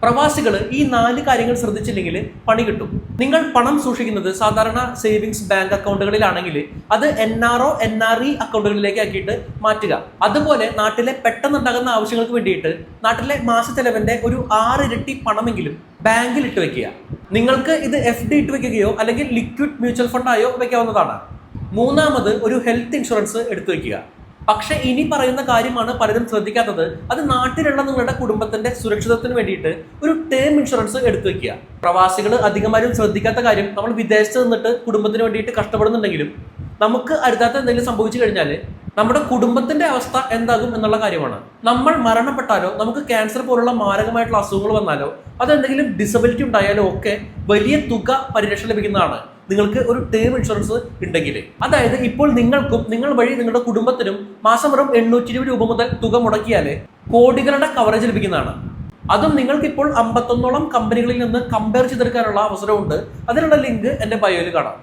പ്രവാസികൾ ഈ 4 കാര്യങ്ങൾ ശ്രദ്ധിച്ചില്ലെങ്കിൽ പണി കിട്ടും. നിങ്ങൾ പണം സൂക്ഷിക്കുന്നത് സാധാരണ സേവിങ്സ് ബാങ്ക് അക്കൗണ്ടുകളിലാണെങ്കിൽ അത് NRO NRE അക്കൗണ്ടുകളിലേക്ക് ആക്കിയിട്ട് മാറ്റുക. അതുപോലെ നാട്ടിലെ പെട്ടെന്നുണ്ടാകുന്ന ആവശ്യങ്ങൾക്ക് വേണ്ടിയിട്ട് നാട്ടിലെ മാസ ചെലവിന്റെ ഒരു 6 ഇരട്ടി പണമെങ്കിലും ബാങ്കിൽ ഇട്ട് വെക്കുക. നിങ്ങൾക്ക് ഇത് FD ഇട്ട് വെക്കുകയോ അല്ലെങ്കിൽ ലിക്വിഡ് മ്യൂച്വൽ ഫണ്ടായോ വെക്കാവുന്നതാണ്. മൂന്നാമത് ഒരു ഹെൽത്ത് ഇൻഷുറൻസ് എടുത്തു വെക്കുക. പക്ഷെ ഇനി പറയുന്ന കാര്യമാണ് പലരും ശ്രദ്ധിക്കാത്തത്. അത് നാട്ടിലുള്ള നിങ്ങളുടെ കുടുംബത്തിന്റെ സുരക്ഷിതത്വത്തിന് വേണ്ടിയിട്ട് ഒരു ടേം ഇൻഷുറൻസ് എടുത്തു വെക്കുക. പ്രവാസികൾ അധികമാരും ശ്രദ്ധിക്കാത്ത കാര്യം, നമ്മൾ വിദേശത്ത് നിന്നിട്ട് കുടുംബത്തിന് വേണ്ടിയിട്ട് കഷ്ടപ്പെടുന്നുണ്ടെങ്കിലും നമുക്ക് അരുതാത്ത എന്തെങ്കിലും സംഭവിച്ചു കഴിഞ്ഞാൽ നമ്മുടെ കുടുംബത്തിന്റെ അവസ്ഥ എന്താകും എന്നുള്ള കാര്യമാണ്. നമ്മൾ മരണപ്പെട്ടാലോ, നമുക്ക് ക്യാൻസർ പോലുള്ള മാരകമായിട്ടുള്ള അസുഖങ്ങൾ വന്നാലോ, അതെന്തെങ്കിലും ഡിസബിലിറ്റി ഉണ്ടായാലോ ഒക്കെ വലിയ തുക പരിരക്ഷ ലഭിക്കുന്നതാണ് നിങ്ങൾക്ക് ഒരു ടേം ഇൻഷുറൻസ് ഉണ്ടെങ്കിൽ. അതായത് ഇപ്പോൾ നിങ്ങൾക്കും നിങ്ങൾ വഴി നിങ്ങളുടെ കുടുംബത്തിനും മാസം വെറും 820 രൂപ മുതൽ തുക മുടക്കിയാൽ കോടികളുടെ കവറേജ് ലഭിക്കുന്നതാണ്. അതും നിങ്ങൾക്ക് ഇപ്പോൾ 51ഓളം കമ്പനികളിൽ നിന്ന് കമ്പയർ ചെയ്തെടുക്കാനുള്ള അവസരമുണ്ട്. അതിനുള്ള ലിങ്ക് എന്റെ ബയോയിൽ കാണാം.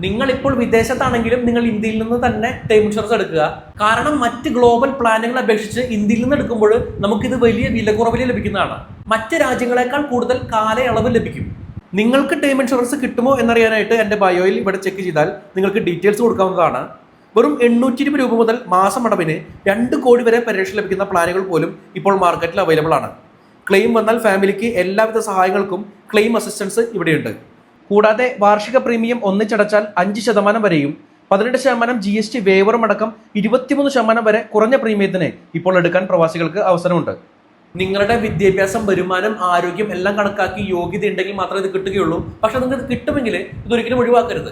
നിങ്ങൾ ഇപ്പോൾ വിദേശത്താണെങ്കിലും നിങ്ങൾ ഇന്ത്യയിൽ നിന്ന് തന്നെ ടേം ഇൻഷുറൻസ് എടുക്കുക. കാരണം മറ്റ് ഗ്ലോബൽ പ്ലാനുകൾ അപേക്ഷിച്ച് ഇന്ത്യയിൽ നിന്ന് എടുക്കുമ്പോൾ നമുക്കിത് വലിയ വില കുറവിൽ ലഭിക്കുന്നതാണ്. മറ്റ് രാജ്യങ്ങളെക്കാൾ കൂടുതൽ കാലയളവ് ലഭിക്കും. നിങ്ങൾക്ക് ടേം ഇൻഷുറൻസ് കിട്ടുമോ എന്നറിയാനായിട്ട് എൻ്റെ ബയോയിൽ ഇവിടെ ചെക്ക് ചെയ്താൽ നിങ്ങൾക്ക് ഡീറ്റെയിൽസ് കൊടുക്കാവുന്നതാണ്. വെറും 820 രൂപ മുതൽ മാസം അടവിന് 2 കോടി വരെ പരിരക്ഷ ലഭിക്കുന്ന പ്ലാനുകൾ പോലും ഇപ്പോൾ മാർക്കറ്റിൽ അവൈലബിൾ ആണ്. ക്ലെയിം വന്നാൽ ഫാമിലിക്ക് എല്ലാവിധ സഹായങ്ങൾക്കും ക്ലെയിം അസിസ്റ്റൻസ് ഇവിടെയുണ്ട്. കൂടാതെ വാർഷിക പ്രീമിയം ഒന്നിച്ചടച്ചാൽ 5% വരെയും 18% GST വേവറും അടക്കം 23% വരെ കുറഞ്ഞ പ്രീമിയത്തിന് ഇപ്പോൾ എടുക്കാൻ പ്രവാസികൾക്ക് അവസരമുണ്ട്. നിങ്ങളുടെ വിദ്യാഭ്യാസം, വരുമാനം, ആരോഗ്യം എല്ലാം കണക്കാക്കി യോഗ്യത ഉണ്ടെങ്കിൽ മാത്രമേ ഇത് കിട്ടുകയുള്ളൂ. പക്ഷെ നിങ്ങൾക്ക് ഇത് കിട്ടുമെങ്കിൽ ഇതൊരിക്കലും ഒഴിവാക്കരുത്.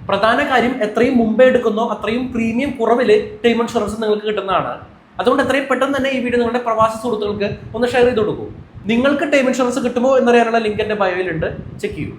പ്രധാന കാര്യം, എത്രയും മുമ്പേ എടുക്കുന്നോ അത്രയും പ്രീമിയം കുറവിൽ ടേം ഇൻഷുറൻസ് നിങ്ങൾക്ക് കിട്ടുന്നതാണ്. അതുകൊണ്ട് എത്രയും പെട്ടെന്ന് തന്നെ ഈ വീഡിയോ നിങ്ങളുടെ പ്രവാസി സുഹൃത്തുക്കൾക്ക് ഒന്ന് ഷെയർ ചെയ്ത് കൊടുക്കൂ. നിങ്ങൾക്ക് ടേം ഇൻഷുറൻസ് കിട്ടുമോ എന്നറിയാനുള്ള ലിങ്ക് എൻ്റെ ബയോയിലുണ്ട്, ചെക്ക് ചെയ്യൂ.